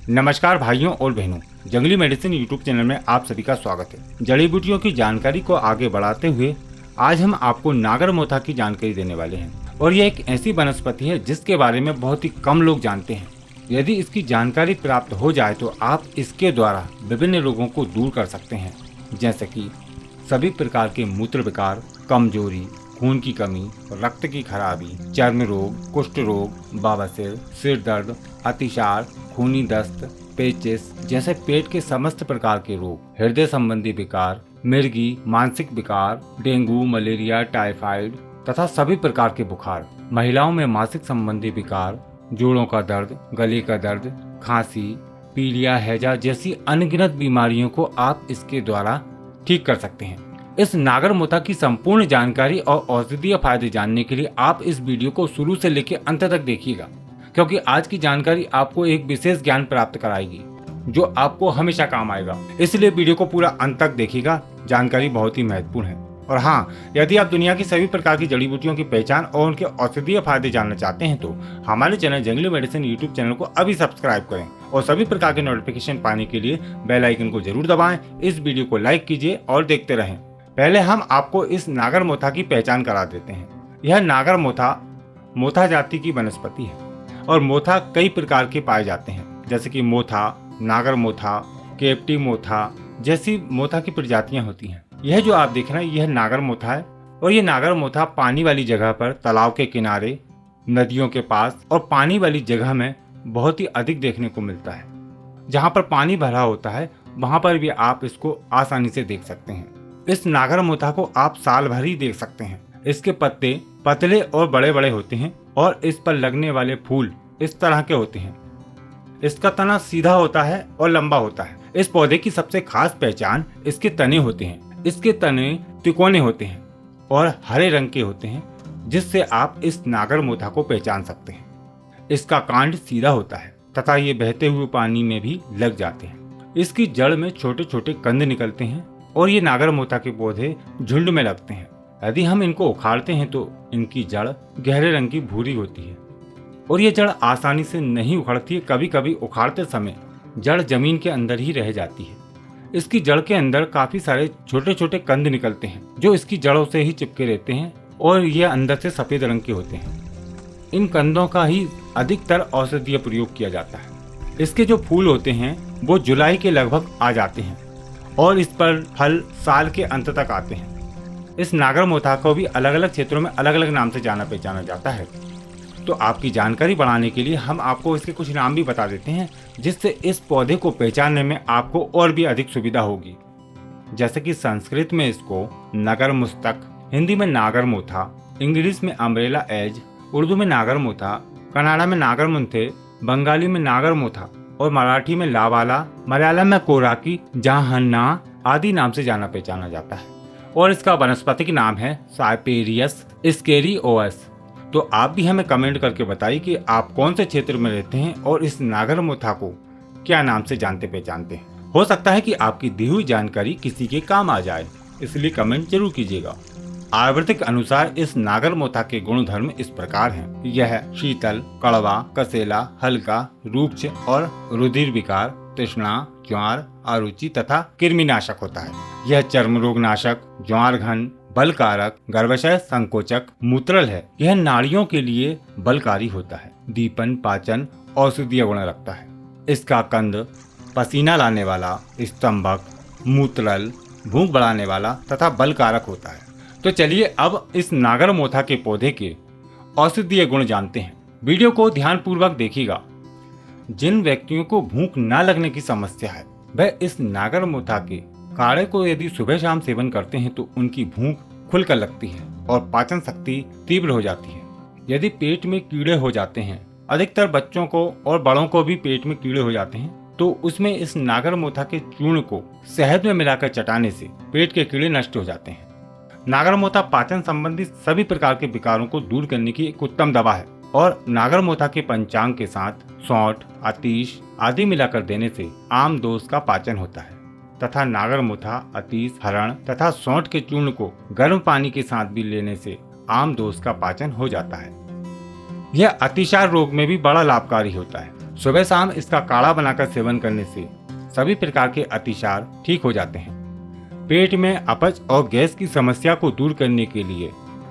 नमस्कार भाइयों और बहनों, जंगली मेडिसिन यूट्यूब चैनल में आप सभी का स्वागत है। जड़ी बूटियों की जानकारी को आगे बढ़ाते हुए आज हम आपको नागरमोथा की जानकारी देने वाले हैं और यह एक ऐसी वनस्पति है जिसके बारे में बहुत ही कम लोग जानते हैं। यदि इसकी जानकारी प्राप्त हो जाए तो आप इसके द्वारा विभिन्न रोगों को दूर कर सकते हैं, जैसे कि सभी प्रकार के मूत्र विकार, कमजोरी, खून की कमी, रक्त की खराबी, चर्म रोग, कुष्ठ रोग, बवासीर, सिर दर्द, अतिसार, खूनी दस्त, पेचिस जैसे पेट के समस्त प्रकार के रोग, हृदय संबंधी विकार, मिर्गी, मानसिक विकार, डेंगू, मलेरिया, टाइफाइड तथा सभी प्रकार के बुखार, महिलाओं में मासिक संबंधी विकार, जोड़ों का दर्द, गले का दर्द, खांसी, पीलिया, हैजा जैसी अनगिनत बीमारियों को आप इसके द्वारा ठीक कर सकते हैं। इस नागरमोथा की संपूर्ण जानकारी और औषधीय फायदे जानने के लिए आप इस वीडियो को शुरू से लेकर अंत तक देखिएगा, क्योंकि आज की जानकारी आपको एक विशेष ज्ञान प्राप्त कराएगी जो आपको हमेशा काम आएगा। इसलिए वीडियो को पूरा अंत तक देखिएगा, जानकारी बहुत ही महत्वपूर्ण है। और हाँ, यदि आप दुनिया की सभी प्रकार की जड़ी बूटियों की पहचान और उनके औषधीय फायदे जानना चाहते हैं तो हमारे चैनल जंगली मेडिसिन यूट्यूब चैनल को अभी सब्सक्राइब करें और सभी प्रकार के नोटिफिकेशन पाने के लिए बेल आइकन को जरूर दबाएं। इस वीडियो को लाइक कीजिए और देखते रहें। पहले हम आपको इस नागरमोथा की पहचान करा देते हैं। यह नागरमोथा मोथा जाति की वनस्पति है और मोथा कई प्रकार के पाए जाते हैं, जैसे कि मोथा, नागरमोथा, केप्टी मोथा जैसी मोथा की प्रजातियां होती हैं। यह जो आप देख रहे हैं यह नागरमोथा है और यह नागरमोथा पानी वाली जगह पर, तालाब के किनारे, नदियों के पास और पानी वाली जगह में बहुत ही अधिक देखने को मिलता है। जहाँ पर पानी भरा होता है वहाँ पर भी आप इसको आसानी से देख सकते हैं। इस नागरमोथा को आप साल भर ही देख सकते हैं। इसके पत्ते पतले और बड़े बड़े होते हैं और इस पर लगने वाले फूल इस तरह के होते हैं। इसका तना सीधा होता है और लंबा होता है। इस पौधे की सबसे खास पहचान इसके तने होते हैं। इसके तने तिकोने होते हैं और हरे रंग के होते हैं, जिससे आप इस नागरमोथा को पहचान सकते हैं। इसका कांड सीधा होता है तथा ये बहते हुए पानी में भी लग जाते हैं। इसकी जड़ में छोटे छोटे कंद निकलते हैं और ये नागरमोथा के पौधे झुंड में लगते हैं। यदि हम इनको उखाड़ते हैं तो इनकी जड़ गहरे रंग की भूरी होती है और ये जड़ आसानी से नहीं उखड़ती है। कभी कभी उखाड़ते समय जड़ जमीन के अंदर ही रह जाती है। इसकी जड़ के अंदर काफी सारे छोटे छोटे कंद निकलते हैं जो इसकी जड़ों से ही चिपके रहते हैं और ये अंदर से सफेद रंग के होते हैं। इन कंदों का ही अधिकतर औषधीय प्रयोग किया जाता है। इसके जो फूल होते हैं वो जुलाई के लगभग आ जाते हैं और इस पर फल साल के अंत तक आते हैं। इस नागरमोथा को भी अलग अलग क्षेत्रों में अलग अलग नाम से जाना पहचाना जाता है। तो आपकी जानकारी बढ़ाने के लिए हम आपको इसके कुछ नाम भी बता देते हैं, जिससे इस पौधे को पहचानने में आपको और भी अधिक सुविधा होगी। जैसे कि संस्कृत में इसको नगरमुस्तक, हिंदी में नागरमोथा, इंग्लिश में अम्ब्रेला एज, उर्दू में नागरमोथा, कन्नड़ा में नागरमुंथे, बंगाली में नागरमोथा और मराठी में लावाला, मलयालम में कोराकी, जाहन्ना आदि नाम से जाना पहचाना जाता है। और इसका वनस्पतिक नाम है साइपेरियस स्केरियोस। तो आप भी हमें कमेंट करके बताइए कि आप कौन से क्षेत्र में रहते हैं और इस नागरमोथा को क्या नाम से जानते पहचानते हैं। हो सकता है कि आपकी दी हुई जानकारी किसी के काम आ जाए, इसलिए कमेंट जरूर कीजिएगा। आयुर्वेदिक अनुसार इस नागरमोथा के गुण धर्म इस प्रकार हैं। यह शीतल, कड़वा, कसेला, हल्का, रूक्ष और रुधिर विकार, तृष्णा, ज्वार, अरुचि तथा कृमिनाशक होता है। यह चर्म रोग नाशक, ज्वार घन, बलकारक, गर्भाशय संकोचक, मूत्रल है। यह नाड़ियों के लिए बलकारी होता है। दीपन, पाचन, औषधीय गुण रखता है। इसका कंद पसीना लाने वाला, स्तंभक, मूत्रल, भूख बढ़ाने वाला तथा बलकारक होता है। तो चलिए अब इस नागरमोथा के पौधे के औषधीय गुण जानते हैं। वीडियो को ध्यान पूर्वक देखिएगा। जिन व्यक्तियों को भूख न लगने की समस्या है वह इस नागरमोथा के काढ़े को यदि सुबह शाम सेवन करते हैं तो उनकी भूख खुलकर लगती है और पाचन शक्ति तीव्र हो जाती है। यदि पेट में कीड़े हो जाते हैं, अधिकतर बच्चों को और बड़ों को भी पेट में कीड़े हो जाते हैं, तो उसमें इस नागरमोथा के चूर्ण को शहद में मिलाकर चटाने से पेट के कीड़े नष्ट हो जाते हैं। नागरमोथा पाचन संबंधी सभी प्रकार के विकारों को दूर करने की एक उत्तम दवा है और नागरमोथा के पंचांग के साथ सौंठ, अतीश आदि मिलाकर देने से आम दोष का पाचन होता है तथा नागरमोथा, अतीश, हरण तथा सौंठ के चूर्ण को गर्म पानी के साथ भी लेने से आम दोष का पाचन हो जाता है। यह अतिसार रोग में भी बड़ा लाभकारी होता है। सुबह शाम इसका काढ़ा बनाकर सेवन करने से सभी प्रकार के अतिसार ठीक हो जाते हैं। पेट में अपच और गैस की समस्या को दूर करने के लिए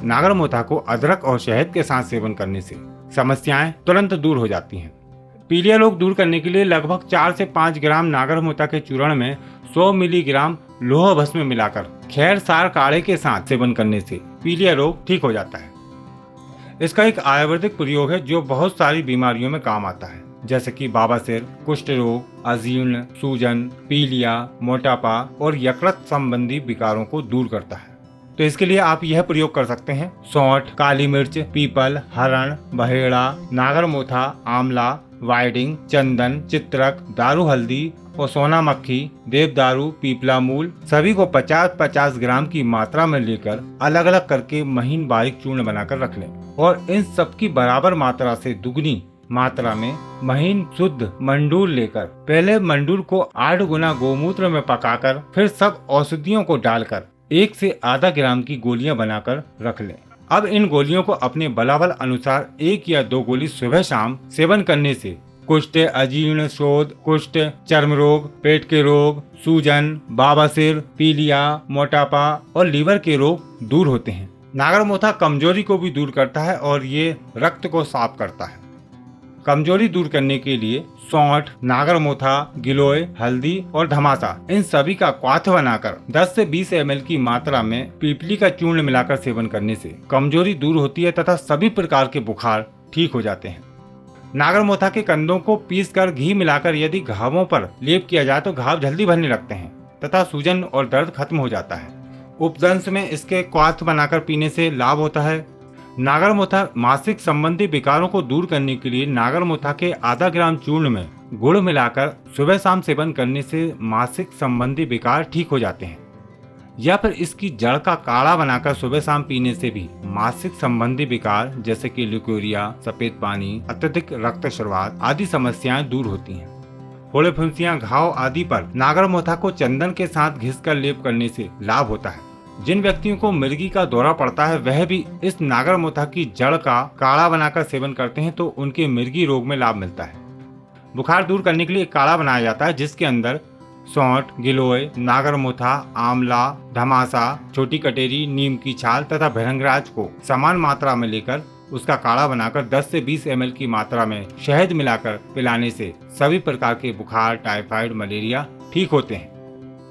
नागरमोथा को अदरक और शहद के साथ सेवन करने से समस्याएं तुरंत दूर हो जाती हैं। पीलिया रोग दूर करने के लिए लगभग 4 से 5 ग्राम नागरमोथा के चूर्ण में 100 मिलीग्राम लोह भस्म मिलाकर खैर सार काढ़े के साथ सेवन करने से पीलिया रोग ठीक हो जाता है। इसका एक आयुर्वेदिक प्रयोग है जो बहुत सारी बीमारियों में काम आता है, जैसे कि बाबासिर, कुष्ठ रोग, अजीर्ण, सूजन, पीलिया, मोटापा और यकृत संबंधी विकारों को दूर करता है। तो इसके लिए आप यह प्रयोग कर सकते हैं। सौंठ, काली मिर्च, पीपल, हरण, बहेड़ा, नागरमोथा, आंवला, वाइडिंग, चंदन, चित्रक, दारू हल्दी और सोना मक्खी, देवदारू, पीपला मूल सभी को 50-50 ग्राम की मात्रा में लेकर अलग अलग करके महीन बारीक चूर्ण बनाकर रख लें और इन सब की बराबर मात्रा से दुगनी मात्रा में महीन शुद्ध मंडूर लेकर पहले मंडूर को 8 गुना गोमूत्र में पकाकर फिर सब औषधियों को डालकर 1 से आधा ग्राम की गोलियां बनाकर रख लें। अब इन गोलियों को अपने बलाबल अनुसार 1 या 2 गोली सुबह शाम सेवन करने से कुष्ठ, अजीर्ण, शोथ, कुष्ठ, चर्म रोग, पेट के रोग, सूजन, बाबासिर, पीलिया, मोटापा और लीवर के रोग दूर होते हैं। नागरमोथा कमजोरी को भी दूर करता है और ये रक्त को साफ करता है। कमजोरी दूर करने के लिए सौंठ, नागरमोथा, गिलोय, हल्दी और धमासा इन सभी का क्वाथ बनाकर 10 से 20 ml की मात्रा में पीपली का चूर्ण मिलाकर सेवन करने से कमजोरी दूर होती है तथा सभी प्रकार के बुखार ठीक हो जाते हैं। नागरमोथा के कंदों को पीसकर घी मिलाकर यदि घावों पर लेप किया जाए तो घाव जल्दी भरने लगते हैं तथा सूजन और दर्द खत्म हो जाता है। उपदंश में इसके क्वाथ बनाकर पीने से लाभ होता है। नागरमोथा मासिक संबंधी विकारों को दूर करने के लिए नागरमोथा के आधा ग्राम चूर्ण में गुड़ मिलाकर सुबह शाम सेवन करने से मासिक संबंधी विकार ठीक हो जाते हैं, या फिर इसकी जड़ का काढ़ा बनाकर सुबह शाम पीने से भी मासिक संबंधी विकार जैसे कि ल्यूकेरिया, सफेद पानी, अत्यधिक रक्तस्राव आदि समस्याएं दूर होती हैं। फोड़े, फुंसियां, घाव आदि पर नागरमोथा को चंदन के साथ घिसकर लेप करने से लाभ होता है। जिन व्यक्तियों को मिर्गी का दौरा पड़ता है वह भी इस नागरमोथा की जड़ का काढ़ा बनाकर सेवन करते हैं तो उनके मिर्गी रोग में लाभ मिलता है। बुखार दूर करने के लिए एक काढ़ा बनाया जाता है जिसके अंदर सौंठ, गिलोय, नागरमोथा, आंवला, धमासा, छोटी कटेरी, नीम की छाल तथा भृंगराज को समान मात्रा में लेकर उसका काढ़ा बनाकर 10 से 20 ml की मात्रा में शहद मिलाकर पिलाने से सभी प्रकार के बुखार, टाइफाइड, मलेरिया ठीक होते हैं।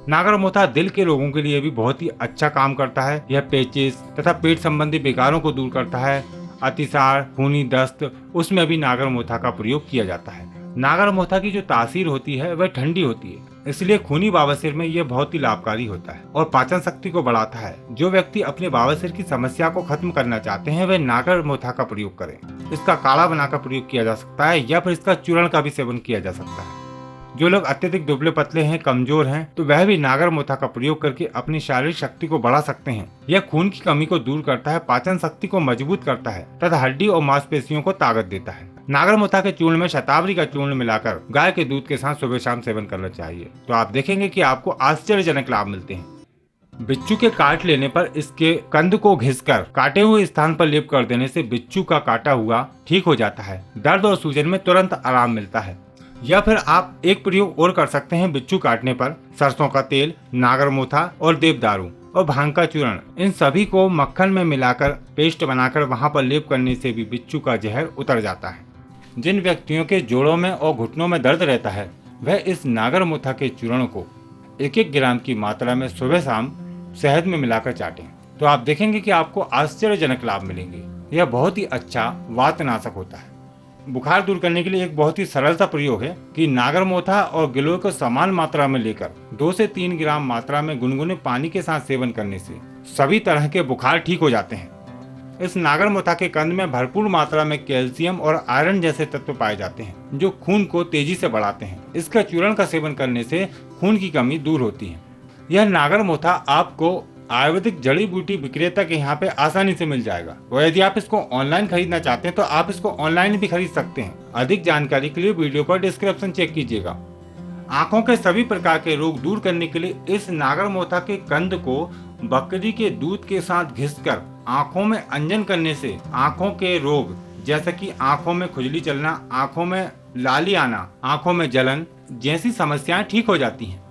नागरमोथा दिल के रोगों के लिए भी बहुत ही अच्छा काम करता है। यह पेचिस तथा पेट संबंधी विकारों को दूर करता है। अतिसार, खूनी दस्त, उसमें भी नागरमोथा का प्रयोग किया जाता है। नागरमोथा की जो तासीर होती है वह ठंडी होती है, इसलिए खूनी बवासीर में यह बहुत ही लाभकारी होता है और पाचन शक्ति को बढ़ाता है। जो व्यक्ति अपने बवासीर की समस्या को खत्म करना चाहते हैं वे नागरमोथा का प्रयोग करें। इसका काढ़ा बनाकर प्रयोग किया जा सकता है या फिर इसका चूर्ण का भी सेवन किया जा सकता है। जो लोग अत्यधिक दुबले पतले हैं, कमजोर हैं, तो वह भी नागरमोथा का प्रयोग करके अपनी शारीरिक शक्ति को बढ़ा सकते हैं। यह खून की कमी को दूर करता है, पाचन शक्ति को मजबूत करता है तथा हड्डी और मांसपेशियों को ताकत देता है। नागरमोथा के चूर्ण में शतावरी का चूर्ण मिलाकर गाय के दूध के साथ सुबह शाम सेवन करना चाहिए, तो आप देखेंगे कि आपको आश्चर्यजनक लाभ मिलते हैं। बिच्छू के काट लेने पर इसके कंद को घिसकर काटे हुए स्थान पर लेप कर देने से बिच्छू का काटा हुआ ठीक हो जाता है। दर्द और सूजन में तुरंत आराम मिलता है। या फिर आप एक प्रयोग और कर सकते हैं। बिच्छू काटने पर सरसों का तेल, नागरमोथा और देवदारू और भांग का चूर्ण इन सभी को मक्खन में मिलाकर पेस्ट बनाकर वहां पर लेप करने से भी बिच्छू का जहर उतर जाता है। जिन व्यक्तियों के जोड़ों में और घुटनों में दर्द रहता है वह इस नागरमोथा के चूर्ण को 1-1 ग्राम की मात्रा में सुबह शाम शहद में मिलाकर चाटें, तो आप देखेंगे कि आपको आश्चर्यजनक लाभ मिलेंगे। यह बहुत ही अच्छा वातनाशक होता है। बुखार दूर करने के लिए एक बहुत ही सरल सा प्रयोग है कि नागरमोथा और गिलोय को समान मात्रा में लेकर 2 से 3 ग्राम मात्रा में गुनगुने पानी के साथ सेवन करने से सभी तरह के बुखार ठीक हो जाते हैं। इस नागरमोथा के कंद में भरपूर मात्रा में कैल्शियम और आयरन जैसे तत्व पाए जाते हैं जो खून को तेजी से बढ़ाते हैं। इसका चूर्ण का सेवन करने से खून की कमी दूर होती है। यह नागरमोथा आपको आयुर्वेदिक जड़ी बूटी विक्रेता के यहाँ पे आसानी से मिल जाएगा और यदि आप इसको ऑनलाइन खरीदना चाहते हैं तो आप इसको ऑनलाइन भी खरीद सकते हैं। अधिक जानकारी के लिए वीडियो का डिस्क्रिप्शन चेक कीजिएगा। आंखों के सभी प्रकार के रोग दूर करने के लिए इस नागरमोथा के कंद को बकरी के दूध के साथ घिसकर आंखों में अंजन करने से आंखों के रोग जैसे कि आंखों में खुजली चलना, आंखों में लाली आना, आंखों में जलन जैसी समस्याएं ठीक हो जाती हैं।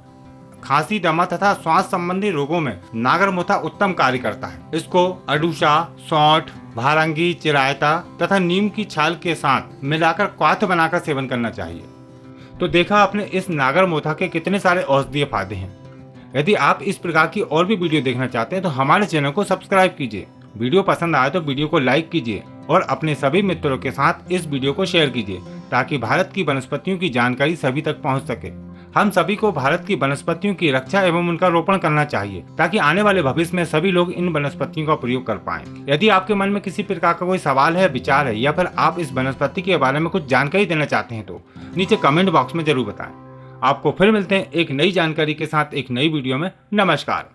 खांसी, दमा तथा श्वास संबंधी रोगों में नागरमोथा उत्तम कार्य करता है। इसको अडूसा, सौंठ, भारंगी, चिरायता तथा नीम की छाल के साथ मिलाकर क्वाथ बनाकर सेवन करना चाहिए। तो देखा आपने इस नागरमोथा के कितने सारे औषधीय फायदे हैं। यदि आप इस प्रकार की और भी वीडियो देखना चाहते हैं तो हमारे चैनल को सब्सक्राइब कीजिए। वीडियो पसंद आए तो वीडियो को लाइक कीजिए और अपने सभी मित्रों के साथ इस वीडियो को शेयर कीजिए ताकि भारत की वनस्पतियों की जानकारी सभी तक पहुंच सके। हम सभी को भारत की वनस्पतियों की रक्षा एवं उनका रोपण करना चाहिए ताकि आने वाले भविष्य में सभी लोग इन वनस्पतियों का प्रयोग कर पाएं। यदि आपके मन में किसी प्रकार का कोई सवाल है, विचार है या फिर आप इस वनस्पति के बारे में कुछ जानकारी देना चाहते हैं तो नीचे कमेंट बॉक्स में जरूर बताएं। आपको फिर मिलते हैं एक नई जानकारी के साथ एक नई वीडियो में। नमस्कार।